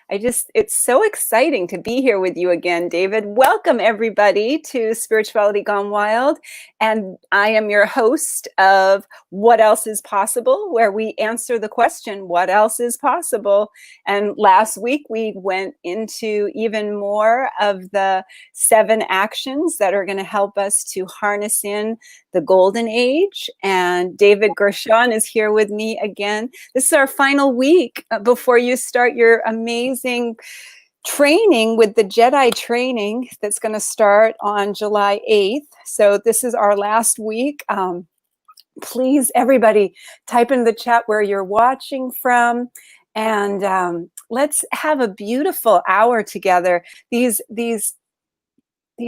It's so exciting to be here with you again, David. Welcome everybody to Spirituality Gone Wild. And I am your host of What Else is Possible, where we answer the question, what else is possible? And last week we went into even more of the 7 actions that are going to help us to harness in the golden age. And David Gershon is here with me again. This is our final week before you start your amazing training with the Jedi training that's going to start on July 8th. So this is our last week. Please, everybody, type in the chat where you're watching from, and let's have a beautiful hour together. These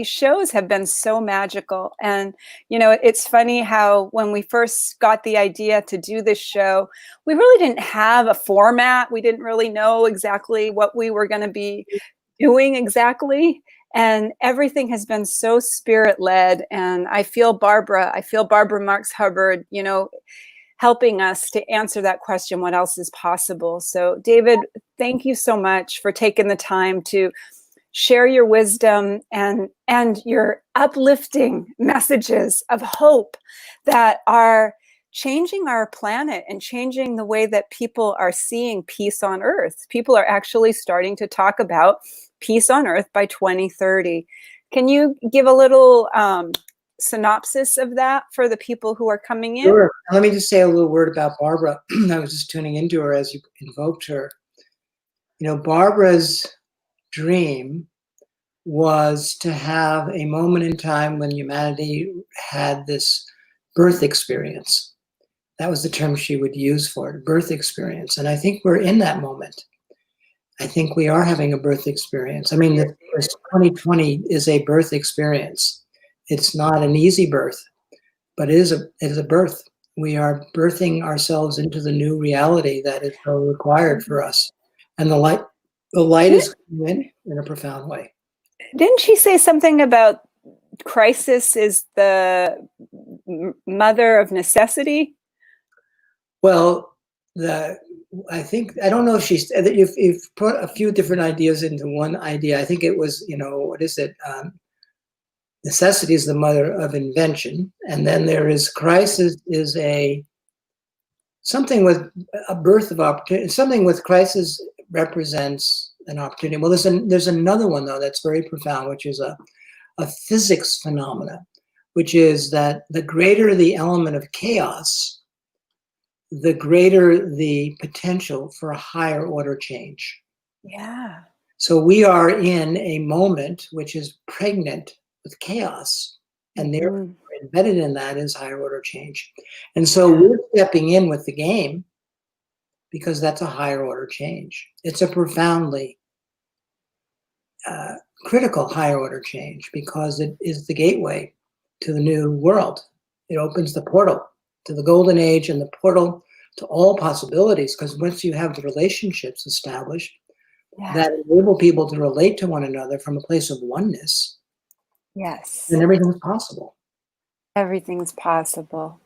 shows have been so magical. And, you know, it's funny how when we first got the idea to do this show, we really didn't have a format. We didn't really know exactly what we were going to be doing exactly. And everything has been so spirit-led. And I feel Barbara Marx Hubbard, you know, helping us to answer that question, what else is possible? So David, thank you so much for taking the time to share your wisdom and your uplifting messages of hope that are changing our planet and changing the way that people are seeing peace on Earth. People are actually starting to talk about peace on Earth by 2030. Can you give a little synopsis of that for the people who are coming in? Sure. Let me just say a little word about Barbara. I was just tuning into her as you invoked her. You know, Barbara's dream was to have a moment in time when humanity had this birth experience. That was the term she would use for it, birth experience. And I think we're in that moment. I think we are having a birth experience. I mean, this 2020 is a birth experience. It's not an easy birth, but it is a birth. We are birthing ourselves into the new reality that is so required for us. And the light is coming in a profound way. Didn't she say something about crisis is the mother of necessity? Well, I don't know if you've put a few different ideas into one idea. I think it was, you know, what is it? Necessity is the mother of invention. And then there is crisis is something with a birth of opportunity. Something with crisis represents an opportunity. Well, there's another one though that's very profound, which is a physics phenomena, which is that the greater the element of chaos, the greater the potential for a higher order change. Yeah. So we are in a moment which is pregnant with chaos, and therefore embedded in that is higher order change. And so we're stepping in with the game because that's a higher order change. It's a profoundly critical higher order change because it is the gateway to the new world. It opens the portal to the golden age and the portal to all possibilities, because once you have the relationships established that enable people to relate to one another from a place of oneness, then everything's possible. Everything's possible.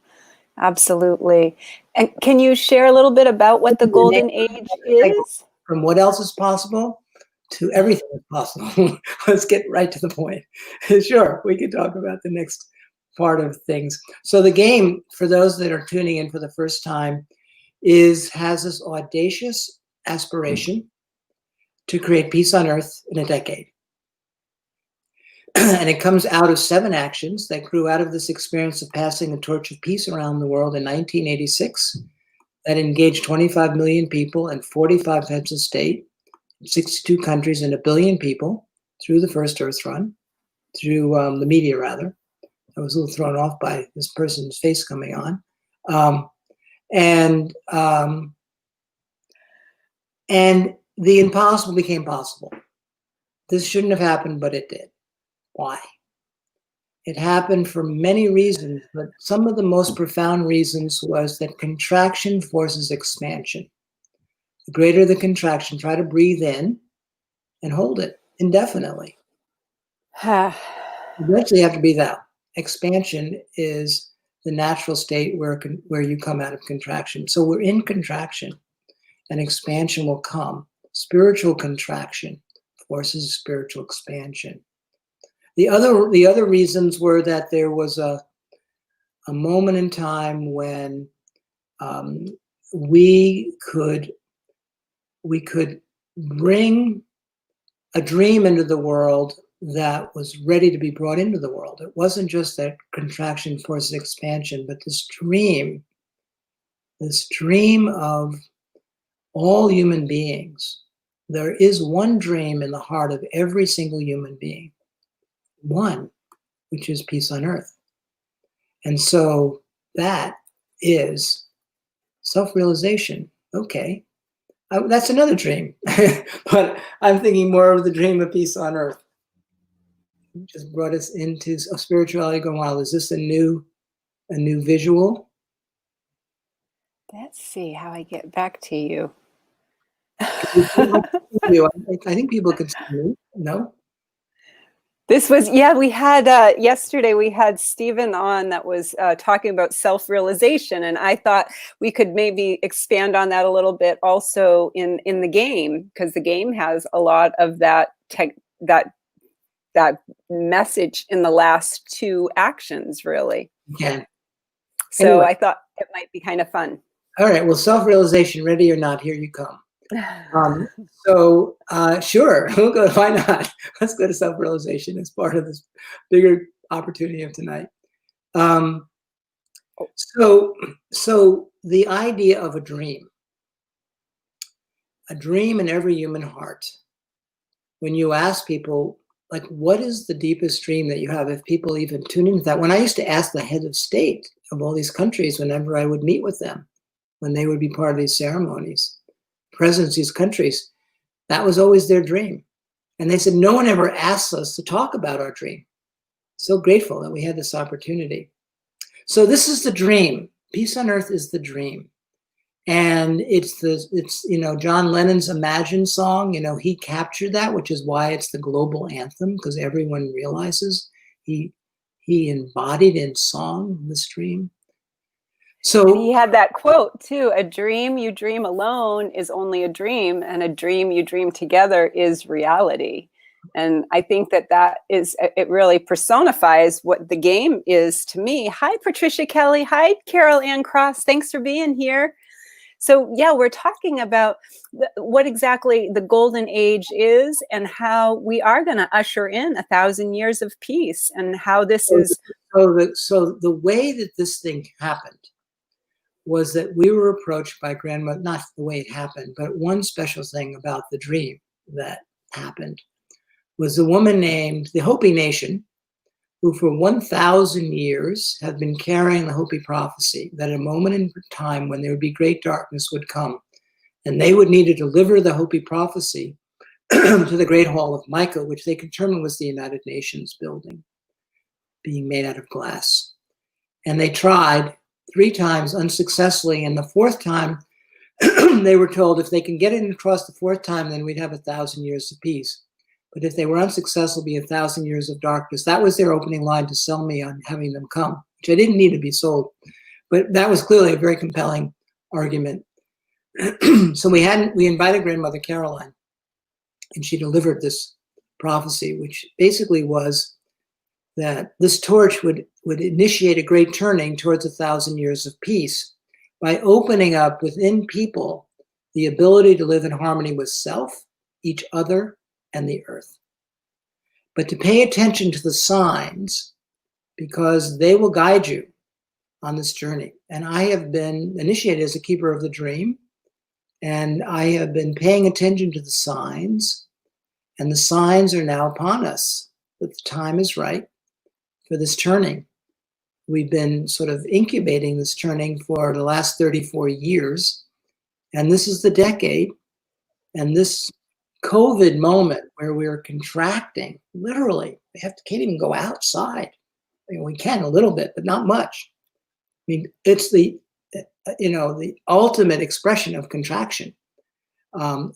Absolutely. And can you share a little bit about what the golden age is? From what else is possible to everything is possible. Let's get right to the point. Sure, we can talk about the next part of things. So the game, for those that are tuning in for the first time, has this audacious aspiration to create peace on Earth in a decade. And it comes out of 7 actions that grew out of this experience of passing the torch of peace around the world in 1986 that engaged 25 million people and 45 heads of state, 62 countries and 1 billion people through the first Earth run, through the media rather. I was a little thrown off by this person's face coming on. And the impossible became possible. This shouldn't have happened, but it did. Why? It happened for many reasons, but some of the most profound reasons was that contraction forces expansion. The greater the contraction, try to breathe in and hold it indefinitely. Eventually you have to breathe out. Expansion is the natural state where you come out of contraction. So we're in contraction and expansion will come. Spiritual contraction forces spiritual expansion. The other reasons were that there was a moment in time when we could bring a dream into the world that was ready to be brought into the world. It wasn't just that contraction forces expansion, but this dream of all human beings. There is one dream in the heart of every single human being, one, which is peace on earth. And so that is self-realization. Okay, that's another dream, but I'm thinking more of the dream of peace on earth. It just brought us into a spirituality going, wow, is this a new visual? Let's see how I get back to you. I think people can see me. No? This was, we had, yesterday we had Stephen on that was talking about self-realization, and I thought we could maybe expand on that a little bit also in the game, because the game has a lot of that message in the last two actions, really. Yeah. So anyway, I thought it might be kind of fun. All right, well, self-realization, ready or not, here you come. Sure, we'll go. Why not? Let's go to self-realization as part of this bigger opportunity of tonight. So the idea of a dream in every human heart. When you ask people, like, what is the deepest dream that you have? If people even tune into that, when I used to ask the head of state of all these countries, whenever I would meet with them, when they would be part of these ceremonies, presidents of these countries, that was always their dream. And they said, no one ever asks us to talk about our dream. So grateful that we had this opportunity. So this is the dream. Peace on earth is the dream. And it's John Lennon's Imagine song, he captured that, which is why it's the global anthem, because everyone realizes he embodied in song this dream. So and he had that quote too: a dream you dream alone is only a dream, and a dream you dream together is reality. And I think it really personifies what the game is to me. Hi, Patricia Kelly. Hi, Carol Ann Cross. Thanks for being here. So yeah, we're talking about what exactly the golden age is, and how we are going to usher in 1,000 years of peace, and how this is. So the way that this thing happened was that we were approached by grandmother, not the way it happened, but one special thing about the dream that happened was a woman named the Hopi Nation, who for 1,000 years have been carrying the Hopi prophecy that at a moment in time when there would be great darkness would come, and they would need to deliver the Hopi prophecy to the Great Hall of Micah, which they determined was the United Nations building, being made out of glass. And they tried 3 times unsuccessfully, and the 4th time they were told if they can get it across the 4th time, then we'd have 1,000 years of peace. But if they were unsuccessful, it'd be 1,000 years of darkness. That was their opening line to sell me on having them come, which I didn't need to be sold. But that was clearly a very compelling argument. So we invited Grandmother Caroline, and she delivered this prophecy, which basically was that this torch would initiate a great turning towards 1,000 years of peace by opening up within people the ability to live in harmony with self, each other, and the earth. But to pay attention to the signs, because they will guide you on this journey. And I have been initiated as a keeper of the dream, and I have been paying attention to the signs, and the signs are now upon us, that the time is right for this turning. We've been sort of incubating this turning for the last 34 years, and this is the decade, and this COVID moment where we're contracting, literally, can't even go outside. I mean, we can a little bit, but not much. I mean, it's the ultimate expression of contraction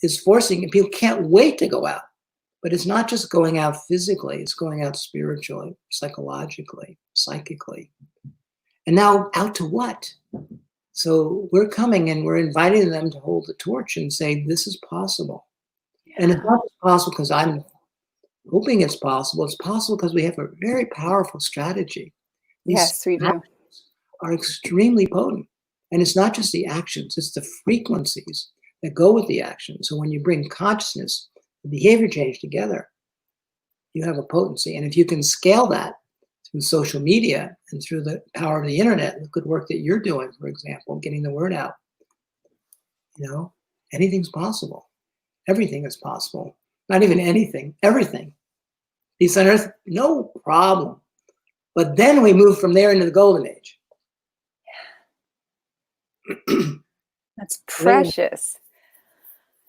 is forcing, and people can't wait to go out. But it's not just going out physically, it's going out spiritually, psychologically, psychically. And now out to what? So we're coming and we're inviting them to hold the torch and say, this is possible. And it's not just possible because I'm hoping it's possible. It's possible because we have a very powerful strategy. Yes, we do. Are extremely potent. And it's not just the actions, it's the frequencies that go with the action. So when you bring consciousness and behavior change together, you have a potency. And if you can scale that through social media and through the power of the internet, the good work that you're doing, for example, getting the word out, anything's possible. Everything is possible. Not even anything, everything. Peace on earth, no problem. But then we move from there into the golden age. That's precious.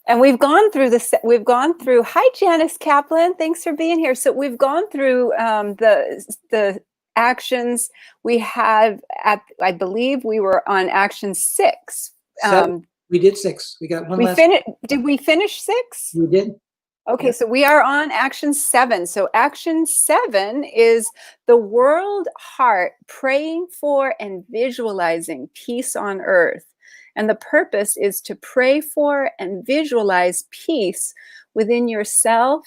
And we've gone through hi Janice Kaplan, thanks for being here. So we've gone through the actions we have I believe we were on action 6. We did 6. We got one last. Did we finish 6? We did. Okay, so we are on action 7. So action 7 is the world heart praying for and visualizing peace on earth. And the purpose is to pray for and visualize peace within yourself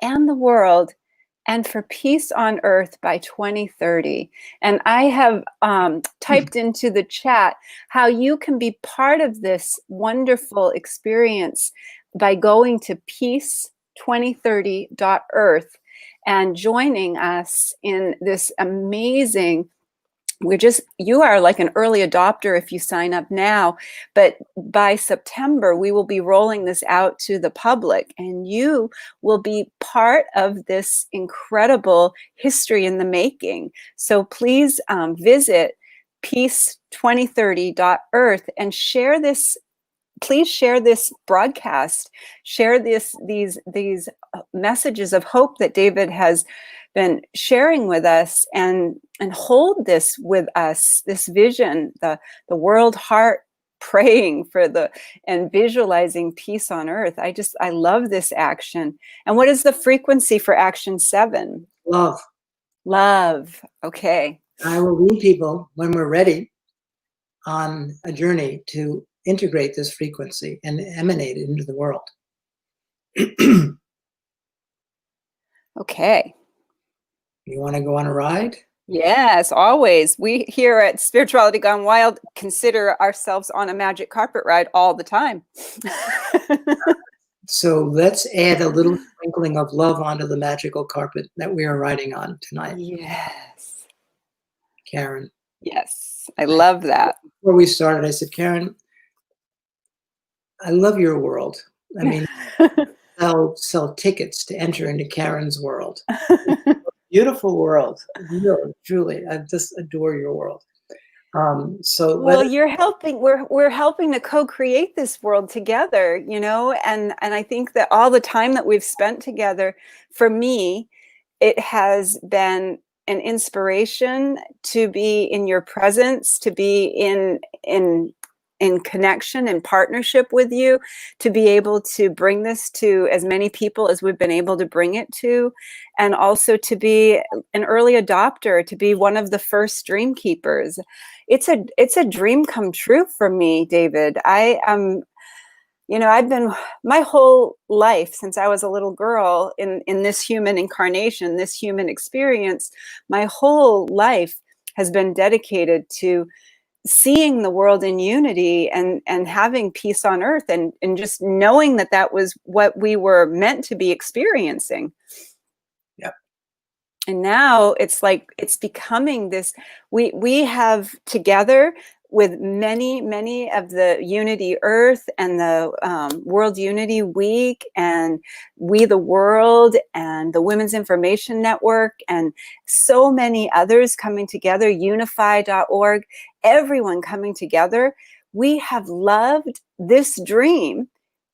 and the world, and for peace on earth by 2030. And I have typed into the chat how you can be part of this wonderful experience by going to peace2030.earth and joining us in this amazing, you are like an early adopter if you sign up now, but by September, we will be rolling this out to the public, and you will be part of this incredible history in the making. So please visit peace2030.earth and share this. Please share this broadcast, share these messages of hope that David has been sharing with us, and hold this with us, this vision, the world heart praying for and visualizing peace on earth. I love this action. And what is the frequency for action 7? Love. Okay. I will lead people when we're ready on a journey to integrate this frequency and emanate it into the world. Okay. You want to go on a ride? Yes, always. We here at Spirituality Gone Wild consider ourselves on a magic carpet ride all the time. So let's add a little sprinkling of love onto the magical carpet that we are riding on tonight. Yes. Karen. Yes, I love that. Before we started, I said, Karen, I love your world. I mean, I'll sell tickets to enter into Karen's world. Beautiful world. Really, truly. I just adore your world. You're helping, we're helping to co-create this world together, and I think that all the time that we've spent together, for me, it has been an inspiration to be in your presence, to be in connection and partnership with you, to be able to bring this to as many people as we've been able to bring it to, and also to be an early adopter, to be one of the first dream keepers. It's a dream come true for me, David. I've been my whole life since I was a little girl in this human incarnation, this human experience, my whole life has been dedicated to seeing the world in unity and having peace on earth, and just knowing that was what we were meant to be experiencing. Yeah. And now it's like, it's becoming this, we have together with many of the Unity Earth and the World Unity Week and We the World and the Women's Information Network and so many others coming together, Unify.org, everyone coming together. We have loved this dream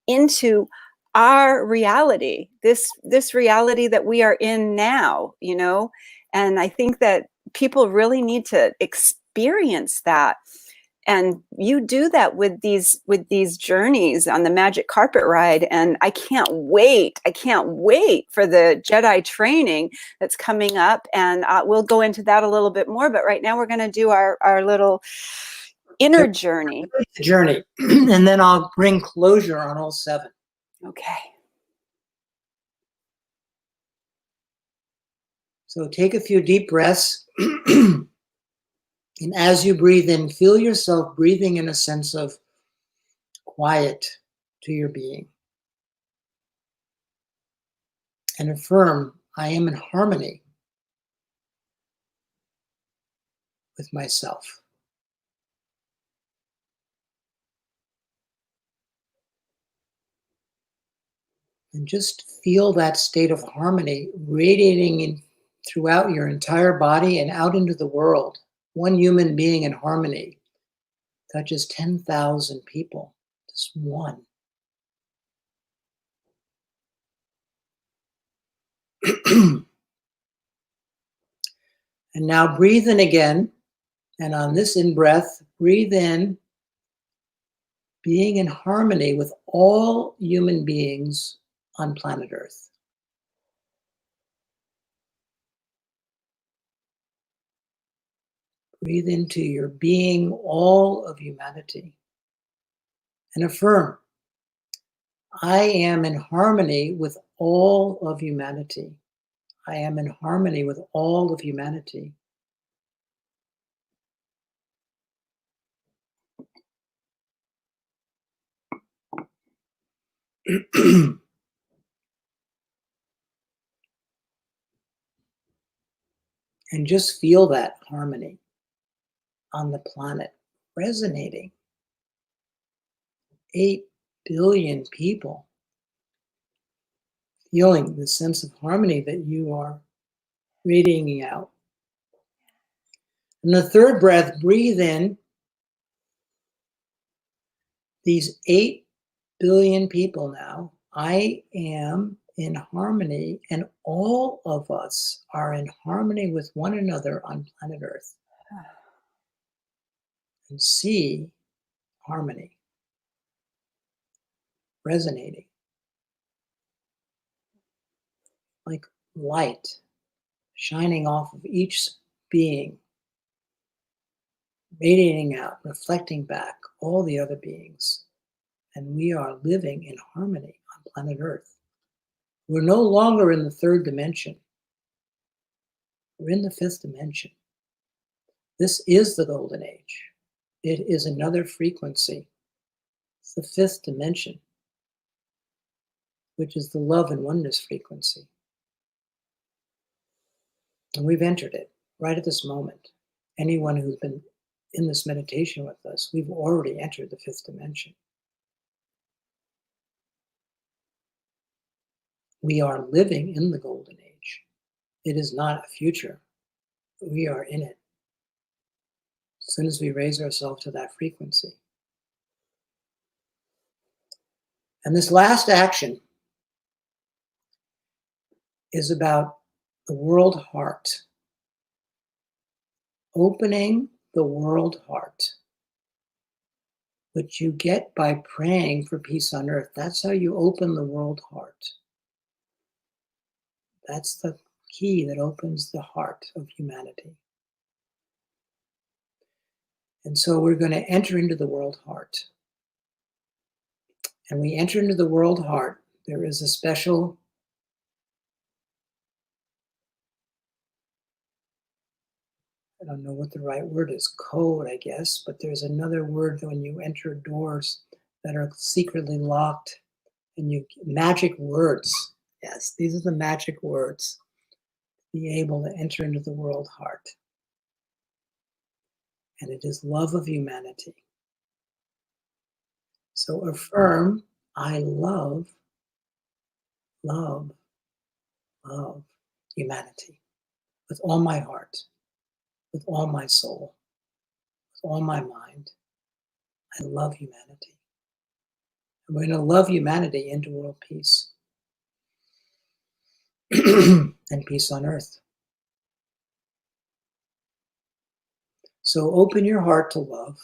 into our reality, this reality that we are in now, and I think that people really need to experience that. And you do that with these journeys on the magic carpet ride. And I can't wait for the Jedi training that's coming up. And we'll go into that a little bit more. But right now we're going to do our little inner journey. And then I'll bring closure on all 7. Okay. So take a few deep breaths. And as you breathe in, feel yourself breathing in a sense of quiet to your being. And affirm, I am in harmony with myself. And just feel that state of harmony radiating throughout your entire body and out into the world. One human being in harmony touches 10,000 people, just one. And now breathe in again. And on this in-breath, breathe in, being in harmony with all human beings on planet Earth. Breathe into your being, all of humanity. And affirm, I am in harmony with all of humanity. I am in harmony with all of humanity. And just feel that harmony on the planet resonating. 8 billion people feeling the sense of harmony that you are radiating out. And the third breath, breathe in these 8 billion people now. I am in harmony, and all of us are in harmony with one another on planet Earth. And see harmony resonating like light shining off of each being, radiating out, reflecting back all the other beings. And we are living in harmony on planet Earth. We're no longer in the third dimension. We're in the fifth dimension. This is the golden age. It is another frequency. It's the fifth dimension, which is the love and oneness frequency. And we've entered it right at this moment. Anyone who's been in this meditation with us, we've already entered the fifth dimension. We are living in the golden age. It is not a future. We are in it. As soon as we raise ourselves to that frequency. And this last action is about the world heart. Opening the world heart, which you get by praying for peace on earth. That's how you open the world heart. That's the key that opens the heart of humanity. And so we're going to enter into the world heart. And we enter into the world heart. There is a special I don't know what the right word is, code, I guess, but there's another word when you enter doors that are secretly locked, and magic words. Yes, these are the magic words. Be able to enter into the world heart. And it is love of humanity. So affirm, I love, love, love humanity with all my heart, with all my soul, with all my mind. I love humanity. And we're going to love humanity into world peace and peace on earth. So open your heart to love.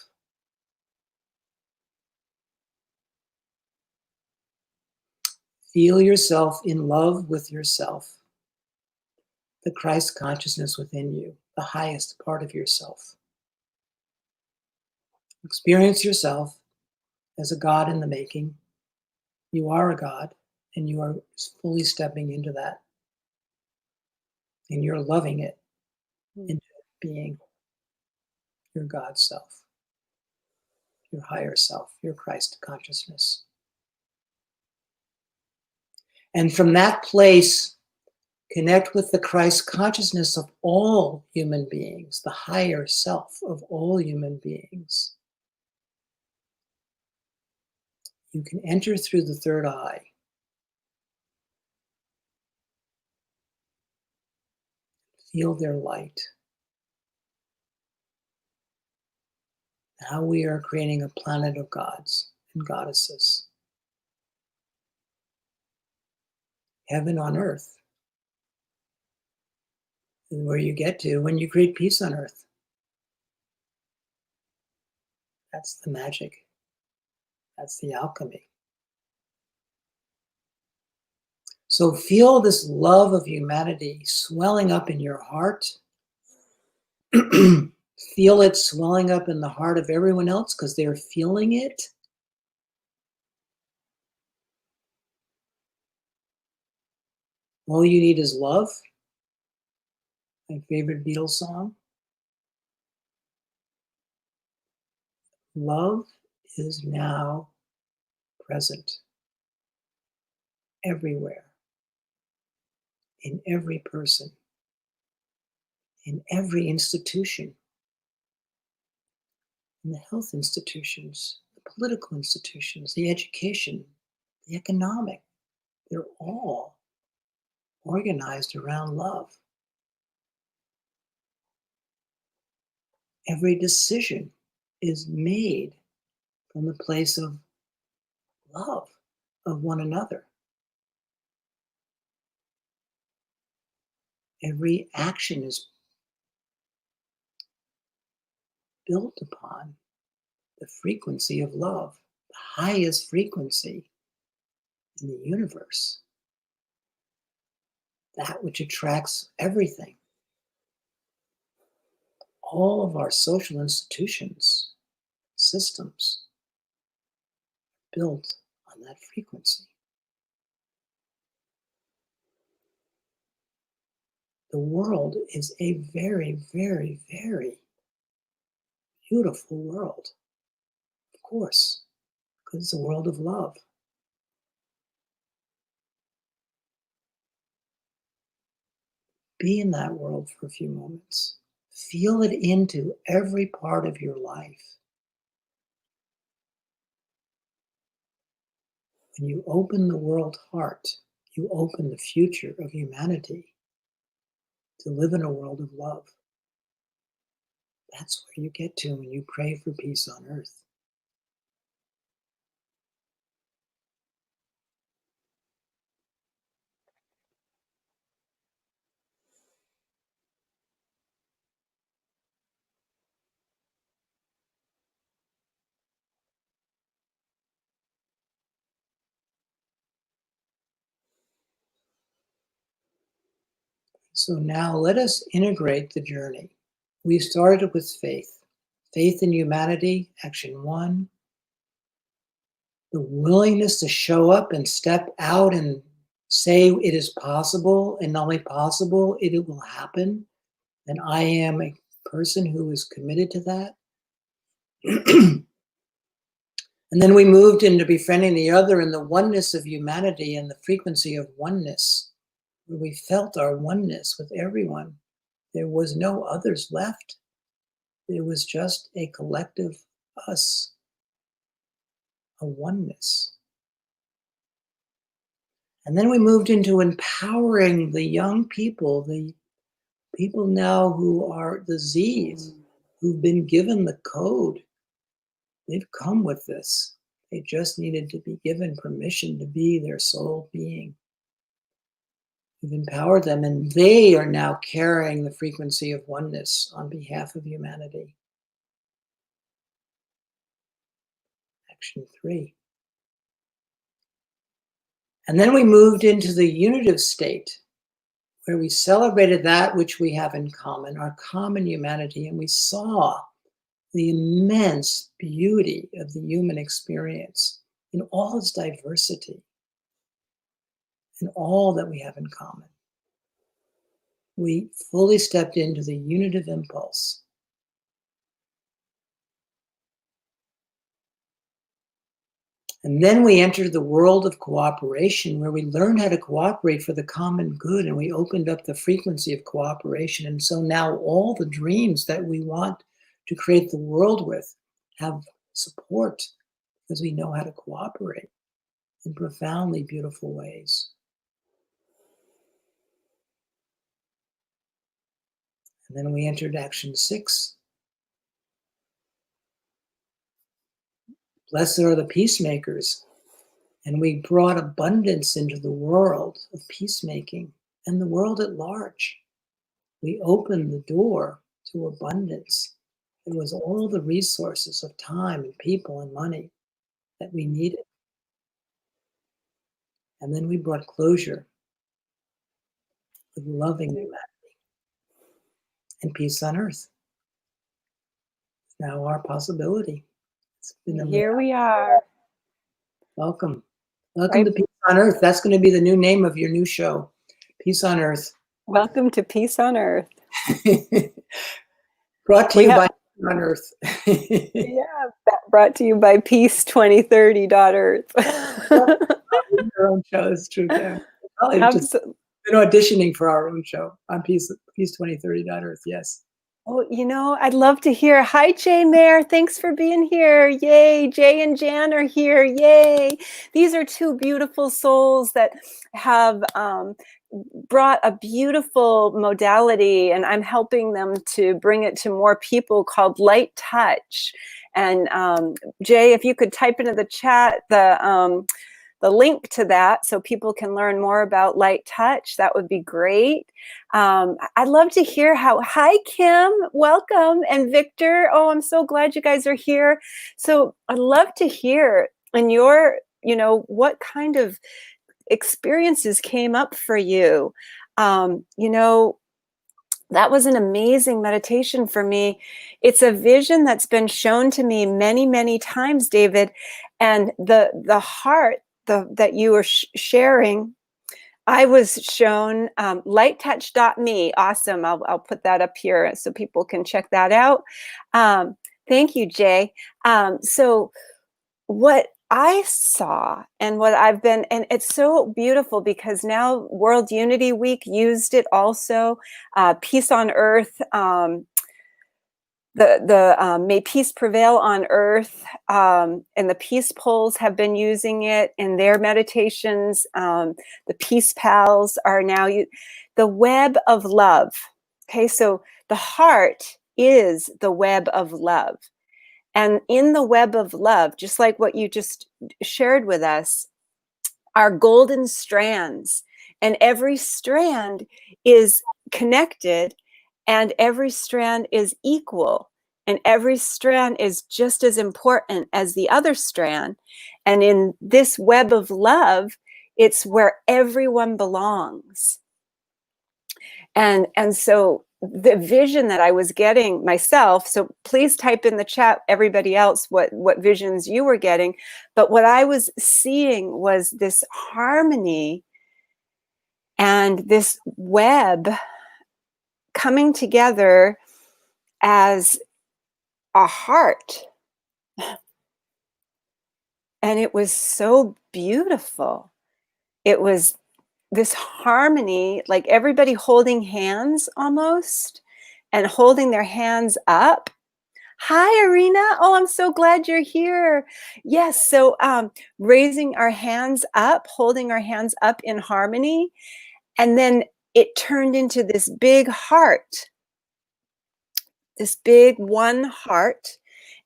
Feel yourself in love with yourself, the Christ consciousness within you, the highest part of yourself. Experience yourself as a God in the making. You are a God, and you are fully stepping into that. and you're loving it into being your God self, your higher self, your Christ consciousness. And from that place, connect with the Christ consciousness of all human beings, the higher self of all human beings. You can enter through the third eye. Feel their light. How we are creating a planet of gods and goddesses. Heaven on earth is where you get to when you create peace on earth. That's the magic. That's the alchemy. So feel this love of humanity swelling up in your heart. Feel it swelling up in the heart of everyone else because they're feeling it. All you need is love. My favorite Beatles song. Love is now present everywhere, in every person, in every institution, in the health institutions, the political institutions, the education, the economic. They're all organized around love. Every decision is made from the place of love of one another. Every action is built upon the frequency of love, the highest frequency in the universe, that which attracts everything. All of our social institutions, systems, built on that frequency. The world is a very, very, very beautiful world, of course, because it's a world of love. Be in that world for a few moments. Feel it into every part of your life. When you open the world heart, you open the future of humanity to live in a world of love. That's where you get to when you pray for peace on earth. So now let us integrate the journey. We started with faith. Faith in humanity, action 1. The willingness to show up and step out and say it is possible, and not only possible, it will happen. And I am a person who is committed to that. And then we moved into befriending the other in the oneness of humanity and the frequency of oneness, where we felt our oneness with everyone. There was no others left. There was just a collective us, a oneness. And then we moved into empowering the young people, the people now who are the Z's, who've been given the code. They've come with this. They just needed to be given permission to be their soul being. We've empowered them, and they are now carrying the frequency of oneness on behalf of humanity. Action 3. And then we moved into the unitive state, where we celebrated that which we have in common, our common humanity, and we saw the immense beauty of the human experience in all its diversity and all that we have in common. we fully stepped into the unitive impulse. And then we entered the world of cooperation, where we learned how to cooperate for the common good, and we opened up the frequency of cooperation. And so now all the dreams that we want to create the world with have support, because we know how to cooperate in profoundly beautiful ways. And then we entered action 6. Blessed are the peacemakers. And we brought abundance into the world of peacemaking and the world at large. We opened the door to abundance. It was all the resources of time and people and money that we needed. And then we brought closure with loving humanity and peace on earth. It's now our possibility. It's been Here we are. Welcome. Welcome to Peace on Earth. That's going to be the new name of your new show, Peace on Earth. Welcome to Peace on Earth. Brought to you by Peace on Earth. Yeah, brought to you by Peace2030.earth. Our own show is true. Yeah. Probably just been auditioning for our own show on Peace2030.earth. Yes. Oh, you know, I'd love to hear. Hi, Jay Mayer. Thanks for being here. Yay. Jay and Jan are here. Yay. These are two beautiful souls that have brought a beautiful modality, and I'm helping them to bring it to more people, called light touch. And Jay, if you could type into the chat the link to that so people can learn more about light touch, that would be great. I'd love to hear hi, Kim, welcome, and Victor. Oh, I'm so glad you guys are here. So I'd love to hear in your, what kind of experiences came up for you. That was an amazing meditation for me. It's a vision that's been shown to me many, many times, David, and the heart that you were sharing, I was shown lighttouch.me. Awesome. I'll put that up here so people can check that out. Thank you, Jay. So what I saw and what I've been, and it's so beautiful because now World Unity Week used it also. Peace on Earth, May Peace Prevail on Earth, and the Peace Poles have been using it in their meditations. The Peace Pals are now the web of love. Okay, so the heart is the web of love. And in the web of love, just like what you just shared with us, are golden strands. And every strand is connected, and every strand is equal, and every strand is just as important as the other strand. And in this web of love, it's where everyone belongs. And so the vision that I was getting myself, so please type in the chat, everybody else, what visions you were getting. But what I was seeing was this harmony and this web coming together as a heart. And it was so beautiful. It was this harmony, like everybody holding hands almost, and holding their hands up. Hi, Irina. Oh, I'm so glad you're here. Yes, so raising our hands up, holding our hands up in harmony. And then it turned into this big heart, this big one heart.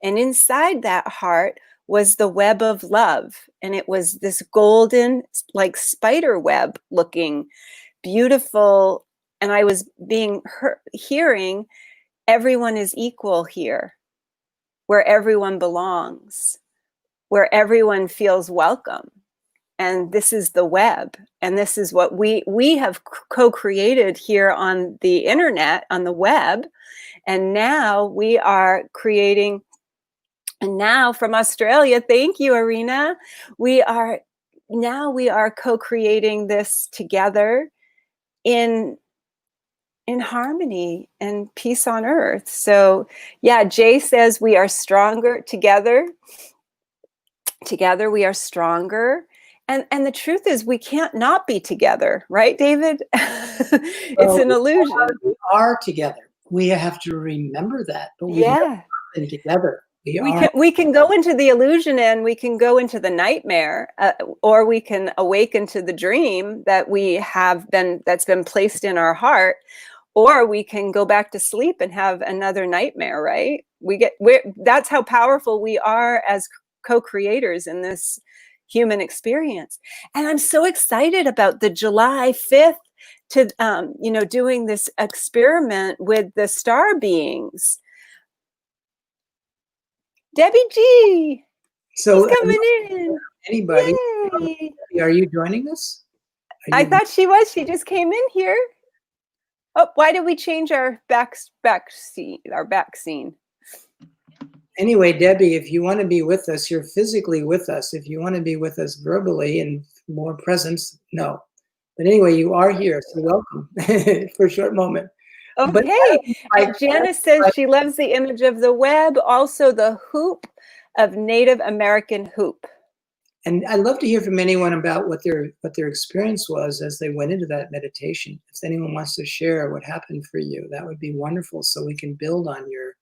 And inside that heart was the web of love. And it was this golden, like spider web looking, beautiful. And I was hearing, everyone is equal here, where everyone belongs, where everyone feels welcome. And this is the web. And this is what we have co-created here on the internet, on the web. And now we are creating, and now from Australia, thank you, Irina. We are co-creating this together in in harmony and peace on earth. So yeah, Jay says we are stronger together. Together we are stronger. And the truth is we can't not be together, right, David? It's an illusion. We are together. We have to remember that, but we've Yeah. been together. We can go into the illusion and we can go into the nightmare, or we can awaken to the dream that that's been placed in our heart, or we can go back to sleep and have another nightmare, right? That's how powerful we are as co-creators in this human experience. And I'm so excited about the July 5th to doing this experiment with the star beings. Debbie G. So She's coming in. Anybody? Yay. Are you joining us? I thought she was. She just came in here. Oh, why did we change our back scene? Anyway, Debbie, if you want to be with us, you're physically with us. If you want to be with us verbally and more presence, no. But anyway, you are here, so welcome for a short moment. Okay. And Janice says she loves the image of the web, also the hoop of Native American hoop. And I'd love to hear from anyone about what their experience was as they went into that meditation. If anyone wants to share what happened for you, that would be wonderful, so we can build on your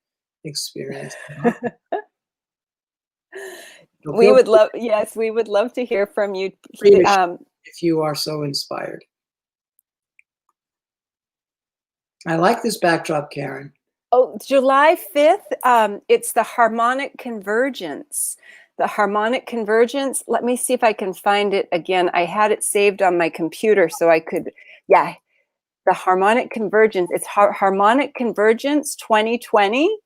experience. We would love to hear from you. If you are so inspired. I like this backdrop, Karen. Oh, July 5th, it's the harmonic convergence. The harmonic convergence, let me see if I can find it again. I had it saved on my computer so I could, the harmonic convergence. It's Harmonic Convergence 2020.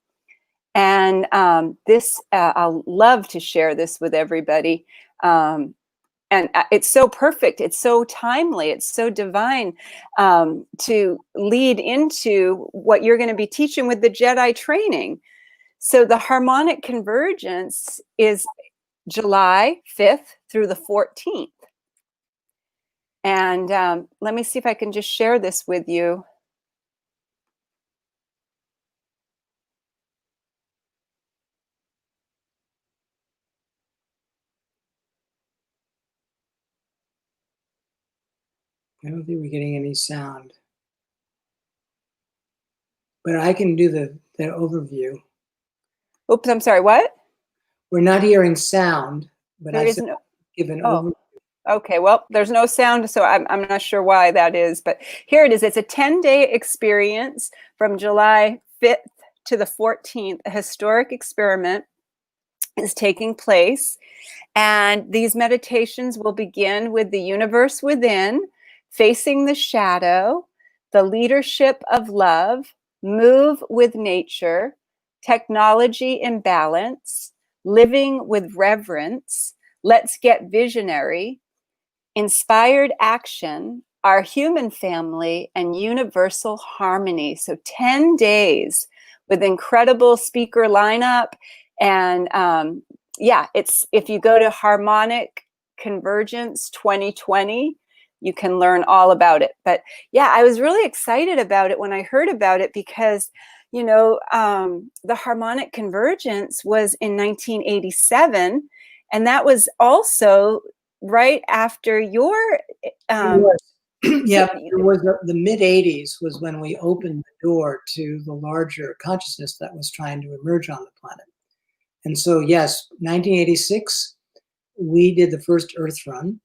And I'll love to share this with everybody. And it's so perfect. It's so timely. It's so divine to lead into what you're going to be teaching with the Jedi training. So the harmonic convergence is July 5th through the 14th. And let me see if I can just share this with you. I don't think we're getting any sound. But I can do the overview. Oops, I'm sorry, what? We're not hearing sound, but there I is said no give an overview. Okay, well, there's no sound, so I'm not sure why that is, but here it is. It's a 10-day experience from July 5th to the 14th. A historic experiment is taking place, and these meditations will begin with the universe within, facing the shadow, the leadership of love, move with nature, technology imbalance, living with reverence, let's get visionary, inspired action, our human family, and universal harmony. So 10 days with incredible speaker lineup. And it's if you go to Harmonic Convergence 2020, you can learn all about it. But yeah, I was really excited about it when I heard about it because, the Harmonic Convergence was in 1987, and that was also right after your it was the mid 80s was when we opened the door to the larger consciousness that was trying to emerge on the planet. And so yes, 1986 we did the first Earth run,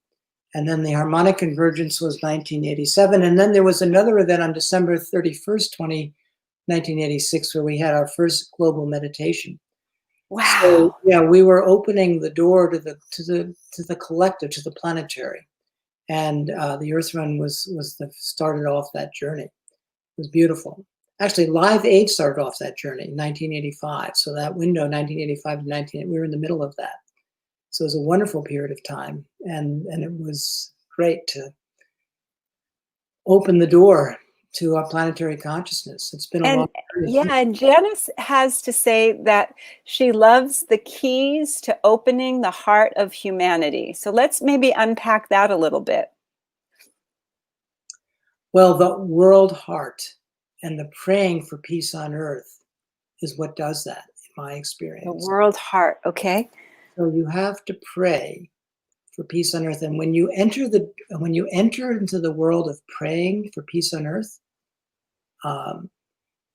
and then the Harmonic Convergence was 1987, and then there was another event on December 31st 1986 where we had our first global meditation. Wow. So, yeah, we were opening the door to the collective, to the planetary, and the Earth Run started off that journey. It was beautiful. Actually, Live Aid started off that journey in 1985. So that window, 1985 to 19, we were in the middle of that. So it was a wonderful period of time, and it was great to open the door to our planetary consciousness. It's been a long journey. Yeah, and Janice has to say that she loves the keys to opening the heart of humanity. So let's maybe unpack that a little bit. Well, the world heart And the praying for peace on earth is what does that, in my The experience. world heart. Okay. So you have to pray for peace on earth. And when you enter into the world of praying for peace on earth,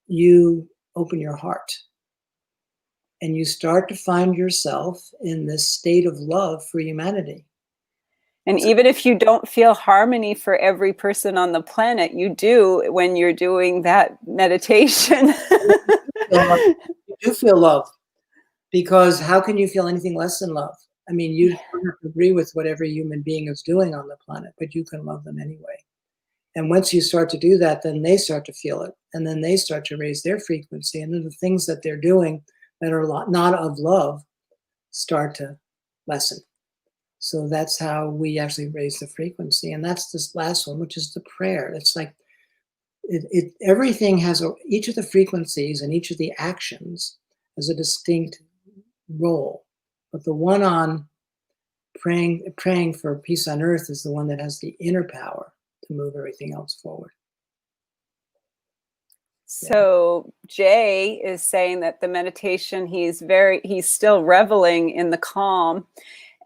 you open your heart and you start to find yourself in this state of love for humanity. And even if you don't feel harmony for every person on the planet, you do when you're doing that meditation. You do feel love, because how can you feel anything less than love? I mean, you don't have to agree with what every human being is doing on the planet, but you can love them anyway. And once you start to do that, then they start to feel it. And then they start to raise their frequency. And then the things that they're doing that are not of love start to lessen. So that's how we actually raise the frequency. And that's this last one, which is the prayer. It's like everything has each of the frequencies and each of the actions has a distinct role. But the one on praying for peace on earth is the one that has the inner power to move everything else forward. So Jay is saying that the meditation, he's still reveling in the calm,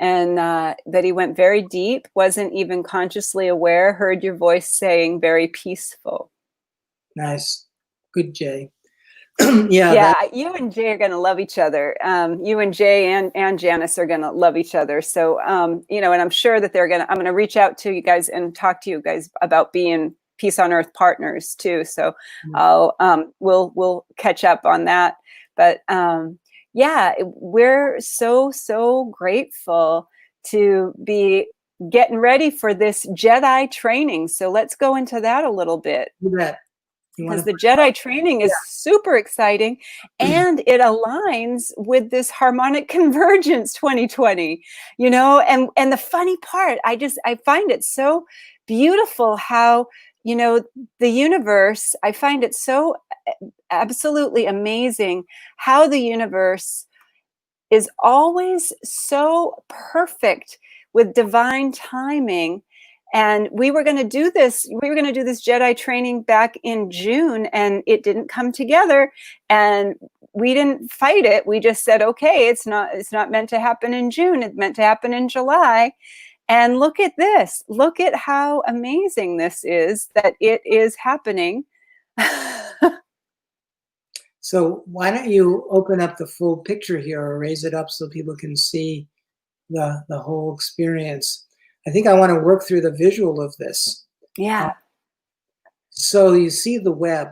and that he went very deep, wasn't even consciously aware, heard your voice saying very peaceful. Nice. Good, Jay. Yeah, you and Jay are going to love each other. You and Jay and Janice are going to love each other. So, and I'm sure that I'm going to reach out to you guys and talk to you guys about being Peace on Earth partners too. So we'll catch up on that. But yeah, we're so grateful to be getting ready for this Jedi training. So let's go into that a little bit. You bet. Because the Jedi training is super exciting, and it aligns with this harmonic convergence 2020, and the funny part, I find it so beautiful how, the universe, I find it so absolutely amazing how the universe is always so perfect with divine timing. And we were going to do this Jedi training back in June, and it didn't come together, and we didn't fight it. We just said, okay, it's not meant to happen in June. It's meant to happen in July. And look at this. Look at how amazing this is, that it is happening. So why don't you open up the full picture here, or raise it up so people can see the whole experience. I think I want to work through the visual of this. Yeah. So you see the web.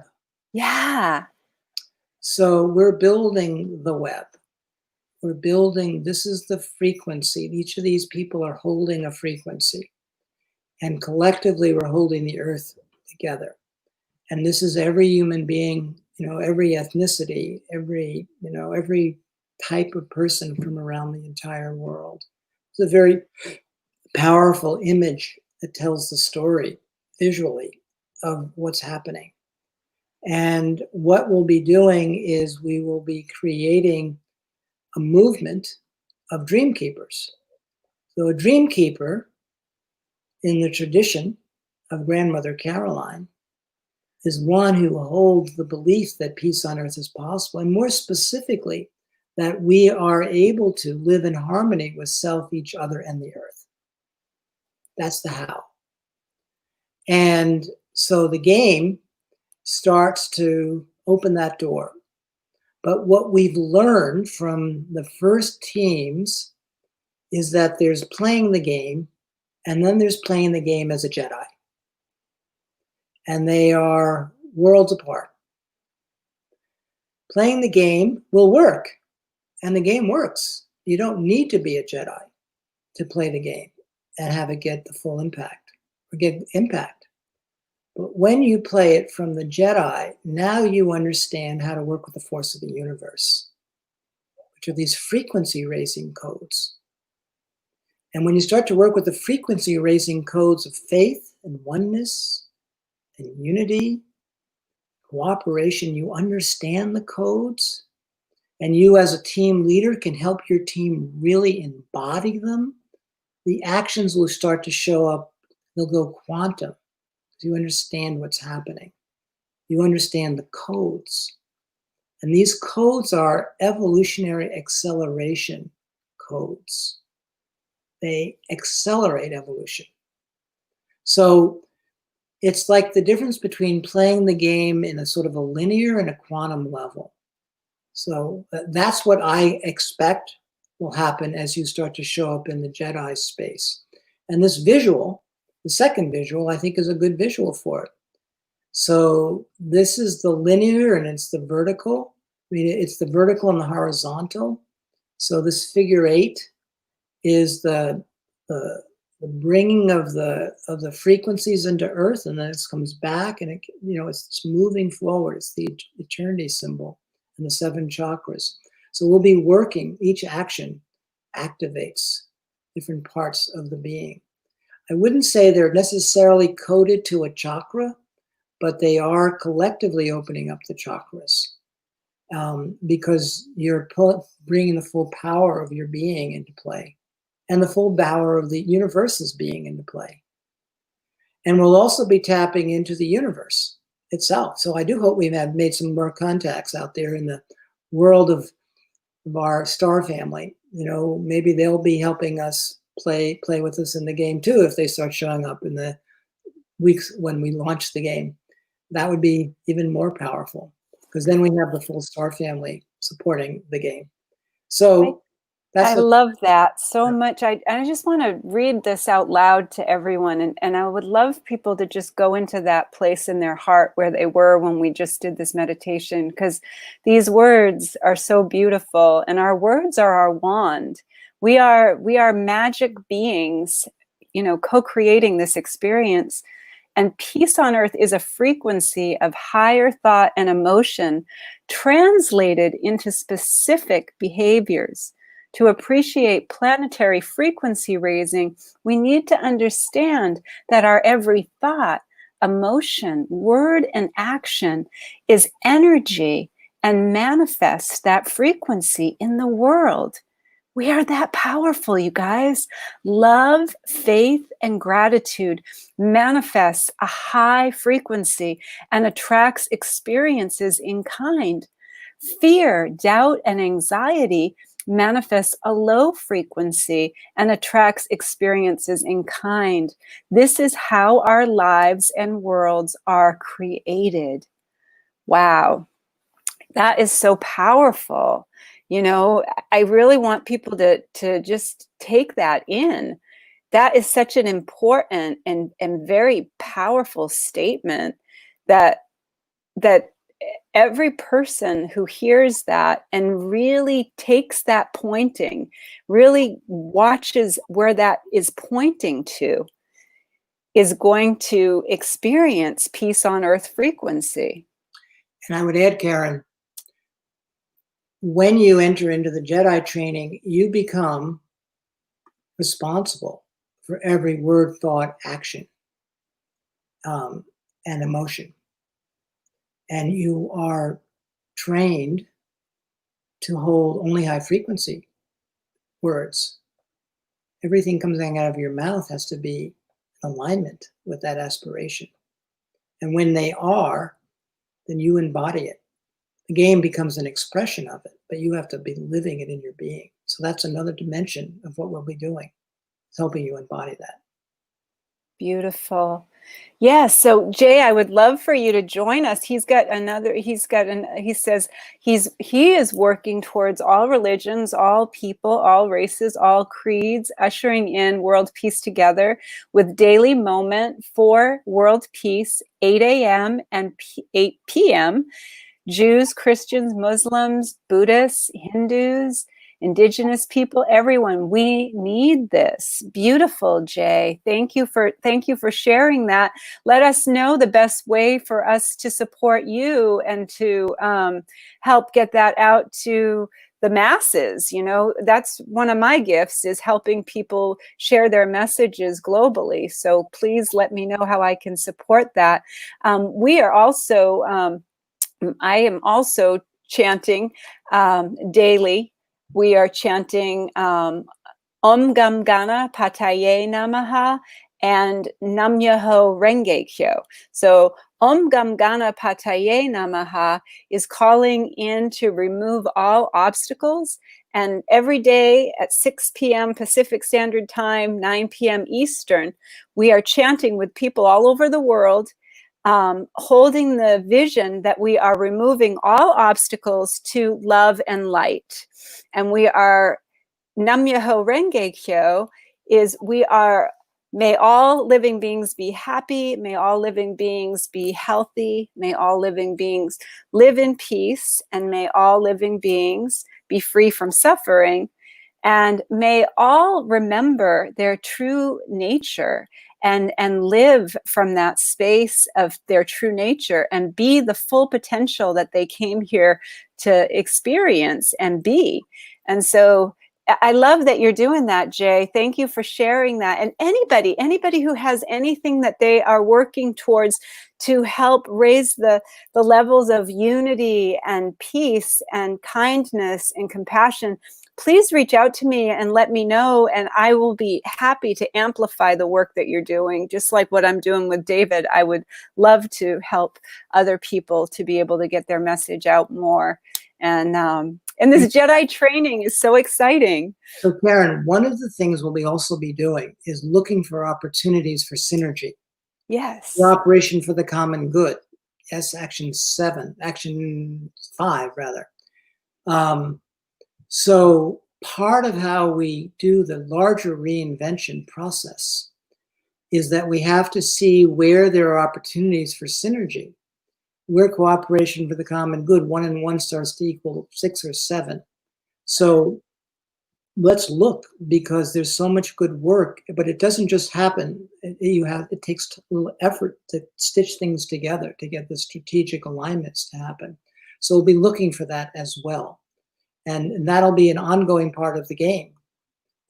Yeah. So we're building the web. This is the frequency. Each of these people are holding a frequency. And collectively, we're holding the earth together. And this is every human being, every ethnicity, every type of person from around the entire world. It's a very powerful image that tells the story visually of what's happening. And what we'll be doing is we will be creating a movement of dream keepers. So a dream keeper, in the tradition of Grandmother Caroline, is one who holds the belief that peace on earth is possible, and more specifically, that we are able to live in harmony with self, each other, and the earth. That's the how. And so the game starts to open that door. But what we've learned from the first teams is that there's playing the game, and then there's playing the game as a Jedi. And they are worlds apart. Playing the game will work, and the game works. You don't need to be a Jedi to play the game and have it get the full impact or get impact. But when you play it from the Jedi, now you understand how to work with the force of the universe, which are these frequency raising codes. And when you start to work with the frequency raising codes of faith and oneness and unity, cooperation, you understand the codes, and you as a team leader can help your team really embody them. The actions will start to show up. They'll go quantum. You understand what's happening. you understand the codes. And these codes are evolutionary acceleration codes. They accelerate evolution. So it's like the difference between playing the game in a sort of a linear and a quantum level. So that's what I expect will happen as you start to show up in the Jedi space. And this visual, the second visual, I think is a good visual for it. So this is the linear and it's the vertical. I mean, it's the vertical and the horizontal. So this figure 8 is the bringing of the frequencies into Earth, and then it comes back, and it's moving forward. It's the eternity symbol and the 7 chakras. So we'll be working. Each action activates different parts of the being. I wouldn't say they're necessarily coded to a chakra, but they are collectively opening up the chakras, because you're bringing the full power of your being into play, and the full power of the universe's being into play. And we'll also be tapping into the universe itself. So I do hope we have made some more contacts out there in the world of our star family. Maybe they'll be helping us play with us in the game too, if they start showing up in the weeks when we launch the game. That would be even more powerful, because then we have the full star family supporting the game. So I love that so much. I just want to read this out loud to everyone. And I would love people to just go into that place in their heart where they were when we just did this meditation, because these words are so beautiful, and our words are our wand. We are magic beings, co-creating this experience. And peace on earth is a frequency of higher thought and emotion translated into specific behaviors. To appreciate planetary frequency raising, we need to understand that our every thought, emotion, word, and action is energy and manifests that frequency in the world. We are that powerful, you guys. Love, faith, and gratitude manifests a high frequency and attracts experiences in kind. Fear, doubt, and anxiety manifests a low frequency and attracts experiences in kind. This is how our lives and worlds are created. Wow, that is so powerful. I really want people to just take that in. That is such an important and very powerful statement that every person who hears that and really takes that pointing, really watches where that is pointing to, is going to experience peace on earth frequency. And I would add, Karen, when you enter into the Jedi training, you become responsible for every word, thought, action, and emotion. And you are trained to hold only high frequency words. Everything coming out of your mouth has to be in alignment with that aspiration. And when they are, then you embody it. The game becomes an expression of it, but you have to be living it in your being. So that's another dimension of what we'll be doing. It's helping you embody that. Beautiful. Yeah. So Jay, I would love for you to join us. He says he is working towards all religions, all people, all races, all creeds, ushering in world peace together with daily moment for world peace, 8 a.m. and 8 p.m. Jews, Christians, Muslims, Buddhists, Hindus, Indigenous people, everyone, we need this. Beautiful, Jay. Thank you for sharing that. Let us know the best way for us to support you and to help get that out to the masses. That's one of my gifts, is helping people share their messages globally. So please let me know how I can support that. We are also, I am also chanting daily. We are chanting Om Gam Gana Pataye Namaha and Nam Myoho Renge Kyo. So Om Gam Gana Pataye Namaha is calling in to remove all obstacles. And every day at 6 p.m. Pacific Standard Time, 9 p.m. Eastern, we are chanting with people all over the world, holding the vision that we are removing all obstacles to love and light. And we are, Nam Myoho Renge Kyo is we are, may all living beings be happy, may all living beings be healthy, may all living beings live in peace, and may all living beings be free from suffering. And may all remember their true nature and live from that space of their true nature and be the full potential that they came here to experience and be. And so I love that you're doing that, Jay. Thank you for sharing that. And anybody who has anything that they are working towards to help raise the levels of unity and peace and kindness and compassion, please reach out to me and let me know, and I will be happy to amplify the work that you're doing. Just like what I'm doing with David, I would love to help other people to be able to get their message out more. And this Jedi training is so exciting. So Karen, one of the things we'll also be doing is looking for opportunities for synergy. Yes. Cooperation for the common good. Yes, action 5 rather. So part of how we do the larger reinvention process is that we have to see where there are opportunities for synergy, where cooperation for the common good, 1 and 1 starts to equal 6 or 7. So let's look, because there's so much good work, but it doesn't just happen. It takes a little effort to stitch things together to get the strategic alignments to happen. So we'll be looking for that as well. And that'll be an ongoing part of the game,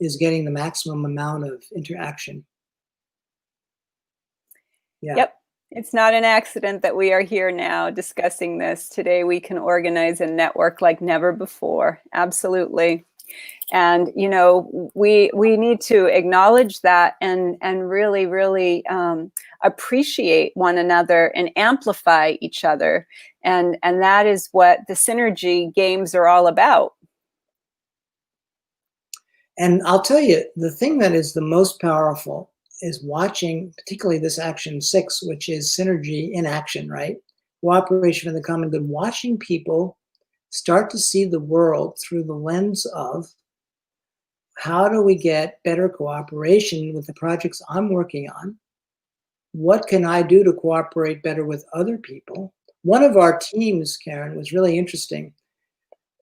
is getting the maximum amount of interaction. Yeah. Yep. It's not an accident that we are here now discussing this. Today we can organize and network like never before. Absolutely. And, you know, we need to acknowledge that and really appreciate one another and amplify each other. And that is what the synergy games are all about. And I'll tell you, the thing that is the most powerful is watching, particularly this action 6, which is synergy in action, right? Cooperation for the common good, watching people start to see the world through the lens of, how do we get better cooperation with the projects I'm working on? What can I do to cooperate better with other people? One of our teams, Karen, was really interesting.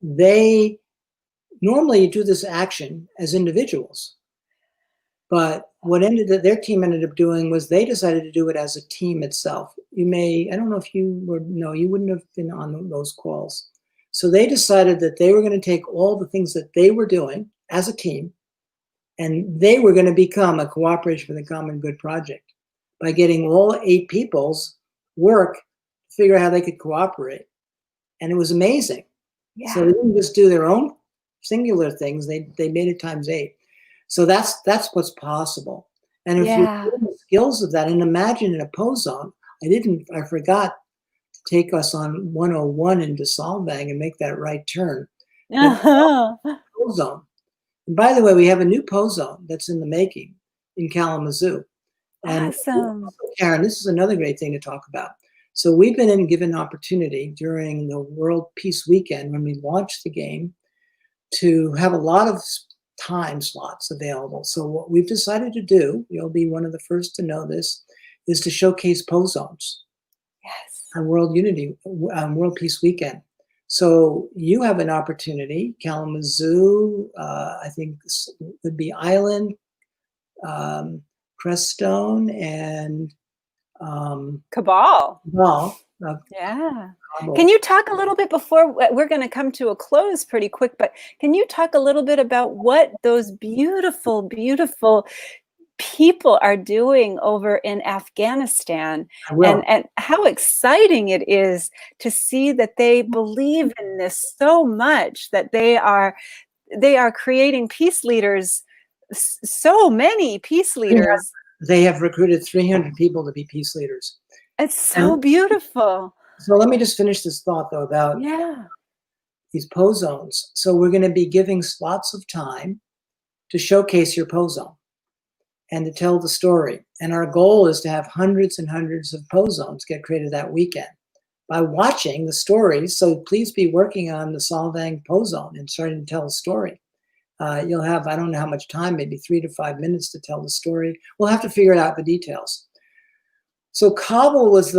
They normally do this action as individuals, but what their team ended up doing was they decided to do it as a team itself. I don't know if you wouldn't have been on those calls. So they decided that they were going to take all the things that they were doing as a team, and they were going to become a cooperation for the common good project by getting all 8 people's work to figure out how they could cooperate. And it was amazing. Yeah. So they didn't just do their own singular things, they made it times 8. So that's what's possible. And if you learn the skills of that, and imagine in a pose zone, I forgot to take us on 101 into Solvang and make that right turn. Pose zone. And by the way, we have a new pose zone that's in the making in Kalamazoo. And awesome. Karen, this is another great thing to talk about. So we've been given opportunity during the World Peace Weekend, when we launched the game, to have a lot of time slots available. So what we've decided to do, you'll be one of the first to know this, is to showcase pose zones. Yes. On World Peace Weekend. So you have an opportunity, Kalamazoo, I think would be Island, Crestone, and Cabal. Yeah. Can you talk a little bit, before we're going to come to a close pretty quick, but can you talk a little bit about what those beautiful, beautiful people are doing over in Afghanistan, and how exciting it is to see that they believe in this so much that they are creating peace leaders, so many peace leaders. they have recruited 300 people to be peace leaders. It's so beautiful. So let me just finish this thought, though, about these pose zones. So we're going to be giving slots of time to showcase your pose zone and to tell the story. And our goal is to have hundreds and hundreds of pose zones get created that weekend by watching the stories. So please be working on the Solvang pose zone and starting to tell a story. You'll have, I don't know how much time, maybe 3 to 5 minutes to tell the story. We'll have to figure out the details. So Kabul was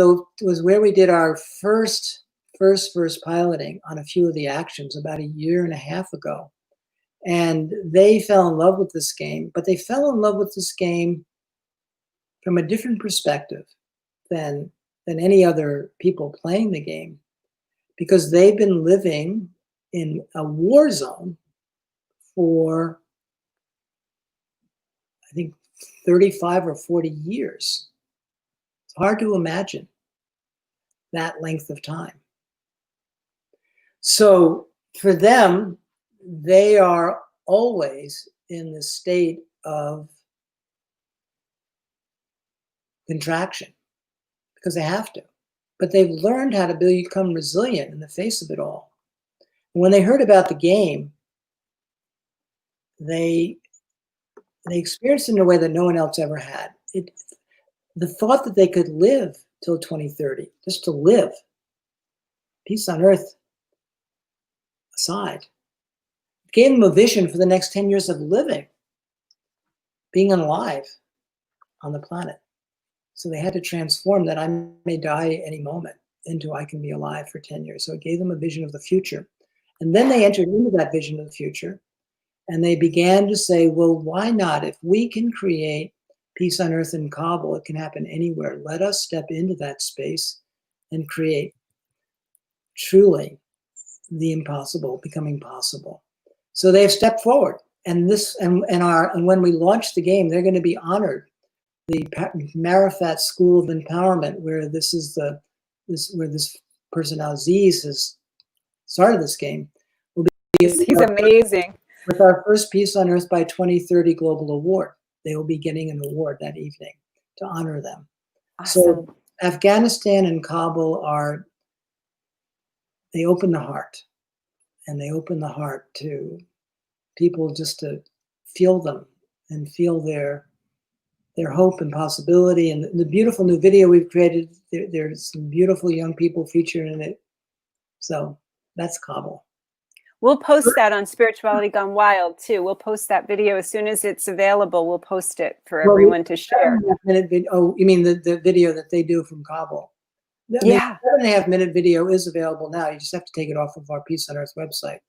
where we did our first piloting on a few of the actions about 1.5 years ago. And they fell in love with this game, but they fell in love with this game from a different perspective than any other people playing the game, because they've been living in a war zone for, I think, 35 or 40 years. It's hard to imagine that length of time. So for them, they are always in the state of contraction because they have to. But they've learned how to become resilient in the face of it all. And when they heard about the game, they experienced it in a way that no one else ever had. The thought that they could live till 2030, just to live, peace on earth aside, gave them a vision for the next 10 years of living, being alive on the planet. So they had to transform that I may die any moment into I can be alive for 10 years. So it gave them a vision of the future. And then they entered into that vision of the future. And they began to say, well, why not? If we can create peace on earth in Kabul, it can happen anywhere. Let us step into that space and create truly the impossible becoming possible. So they've stepped forward. And when we launch the game, they're going to be honored. The Marifat School of Empowerment, where where this person Aziz has started this game, will be he's amazing. With our first Peace on Earth by 2030 Global Award. They will be getting an award that evening to honor them. Awesome. So Afghanistan and Kabul they open the heart, and they open the heart to people just to feel them and feel their hope and possibility. And the beautiful new video we've created, there's some beautiful young people featured in it. So that's Kabul. We'll post that on Spirituality Gone Wild too. We'll post that video as soon as it's available. We'll post it for everyone to share. Oh, you mean the video that they do from Kabul? Yeah. The 7.5-minute video is available now. You just have to take it off of our Peace on Earth website.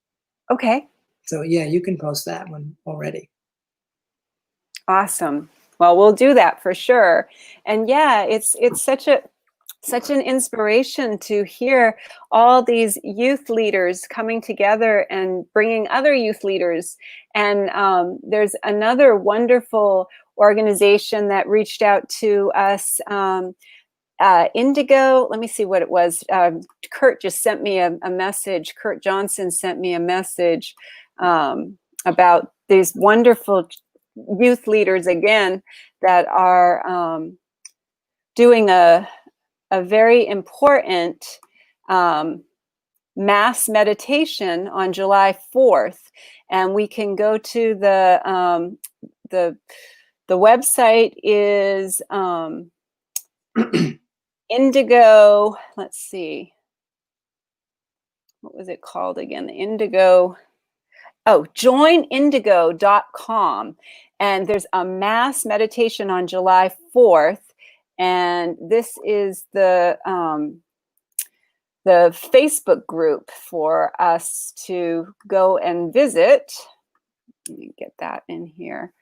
Okay. So yeah, you can post that one already. Awesome. Well, we'll do that for sure. And yeah, it's such an inspiration to hear all these youth leaders coming together and bringing other youth leaders. And there's another wonderful organization that reached out to us, Indigo. Let me see what it was. Kurt just sent me a message. Kurt Johnson sent me a message about these wonderful youth leaders again that are doing a very important mass meditation on July 4th, and we can go to the website is Indigo. Let's see, what was it called again? The Indigo. Oh, joinindigo.com, and there's a mass meditation on July 4th. And this is the Facebook group for us to go and visit. Let me get that in here.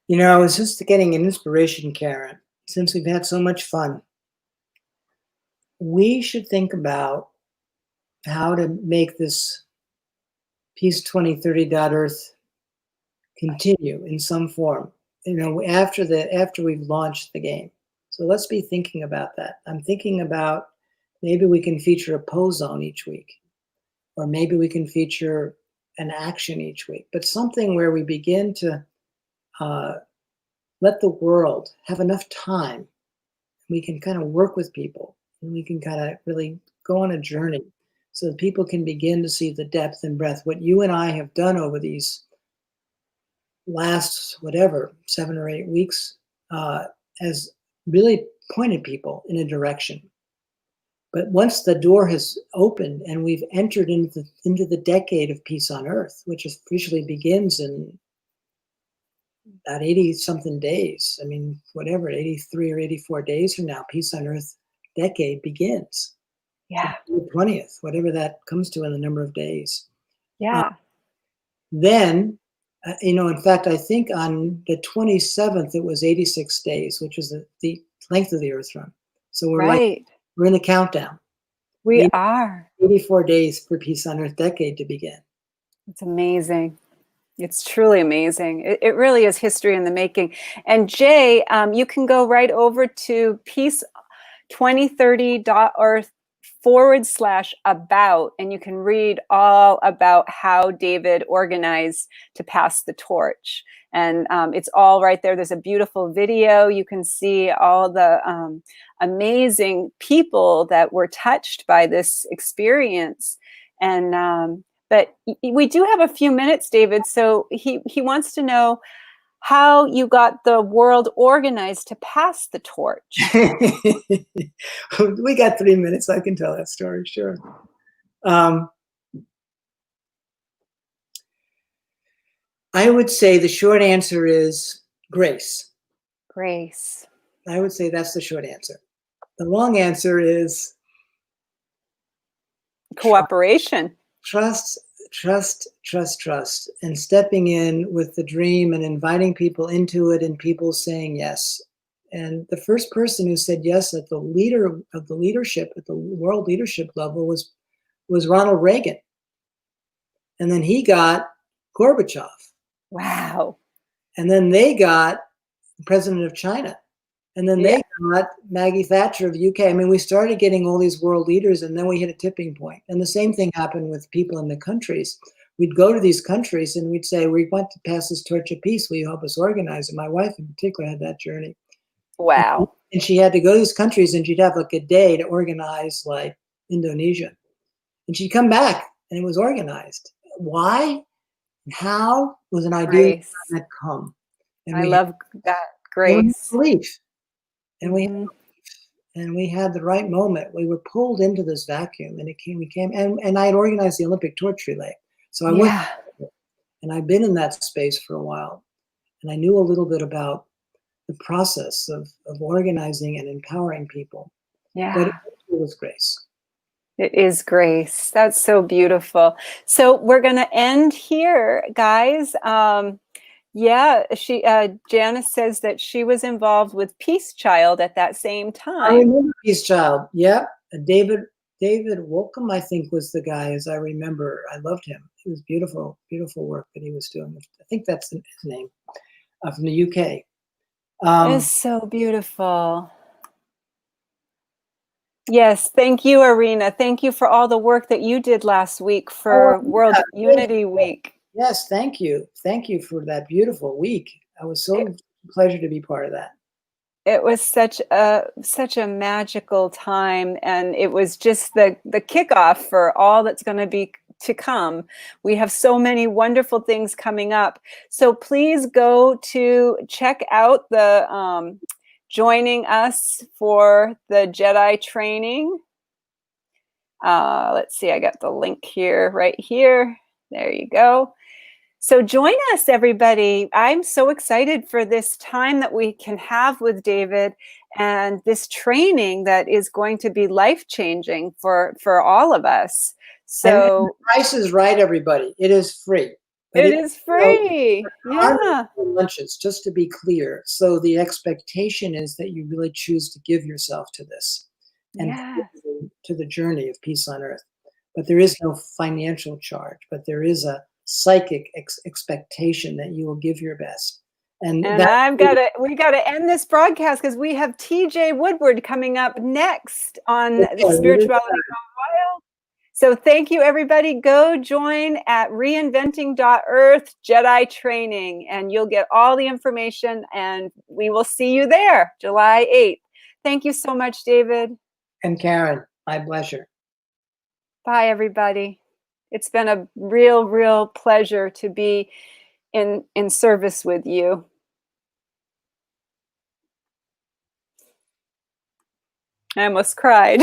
You know, I was just getting an inspiration, Karen, since we've had so much fun. We should think about how to make this Peace2030.Earth continue in some form, you know, after we've launched the game. So let's be thinking about that. I'm thinking about maybe we can feature a pose zone each week, or maybe we can feature an action each week, but something where we begin to let the world have enough time, we can kind of work with people, and we can kind of really go on a journey so that people can begin to see the depth and breadth. What you and I have done over these last, whatever, 7 or 8 weeks, has really pointed people in a direction. But once the door has opened and we've entered into the decade of peace on earth, which officially begins in about 80 something days. I mean, whatever, 83 or 84 days from now, peace on earth decade begins. Yeah. The 20th, whatever that comes to in the number of days. Yeah. Then, in fact, I think on the 27th, it was 86 days, which is the length of the earth run. So we're in the countdown. We are. 84 days for peace on earth decade to begin. It's amazing. It's truly amazing. It really is history in the making. And Jay, you can go right over to peace2030.org/about, and you can read all about how David organized to pass the torch. And it's all right there. There's a beautiful video. You can see all the amazing people that were touched by this experience. And but we do have a few minutes, David. So he wants to know how you got the world organized to pass the torch. We got 3 minutes. I can tell that story, sure. I would say the short answer is grace. Grace. I would say that's the short answer. The long answer is cooperation. Trust, and stepping in with the dream and inviting people into it and people saying yes. And the first person who said yes at the leader of the leadership, at the world leadership level was Ronald Reagan. And then he got Gorbachev. Wow. And then they got the president of China. And then they got Maggie Thatcher of the UK. I mean, we started getting all these world leaders, and then we hit a tipping point. And the same thing happened with people in the countries. We'd go to these countries and we'd say, we want to pass this torch of peace. Will you help us organize? And my wife in particular had that journey. Wow. And she had to go to these countries and she'd have like a day to organize like Indonesia. And she'd come back and it was organized. Why? How was an idea that come. And I love that. Grace. Belief. And we had the right moment. We were pulled into this vacuum, and we came, and I had organized the Olympic torch relay. So I went, and I've been in that space for a while, and I knew a little bit about the process of organizing and empowering people. Yeah. But it was grace. It is grace. That's so beautiful. So we're going to end here, guys. Janice says that she was involved with Peace Child at that same time. I remember Peace Child. Yeah. David Wolcombe, I think, was the guy, as I remember. I loved him. It was beautiful, beautiful work that he was doing. I think that's his name, from the UK. It's so beautiful. Yes, thank you, Irina. Thank you for all the work that you did last week for World Unity Week. Yes, thank you. Thank you for that beautiful week. I was so pleasure to be part of that. It was such a magical time, and it was just the kickoff for all that's going to be to come. We have so many wonderful things coming up. So please go to check out the joining us for the Jedi training. Let's see, I got the link here, right here. There you go. So join us, everybody. I'm so excited for this time that we can have with David and this training that is going to be life-changing for all of us. So and the price is right, everybody. It is free. It is free. Yeah. Lunches, just to be clear. So the expectation is that you really choose to give yourself to this and to the journey of peace on earth. But there is no financial charge, but there is a psychic expectation that you will give your best. And we got to end this broadcast because we have TJ Woodward coming up next on the Spirituality Gone Wild. So thank you, everybody. Go join at reinventing.earth Jedi training, and you'll get all the information, and we will see you there, July 8th. Thank you so much, David. And Karen, my pleasure. Bye, everybody. It's been a real pleasure to be in service with you. I almost cried.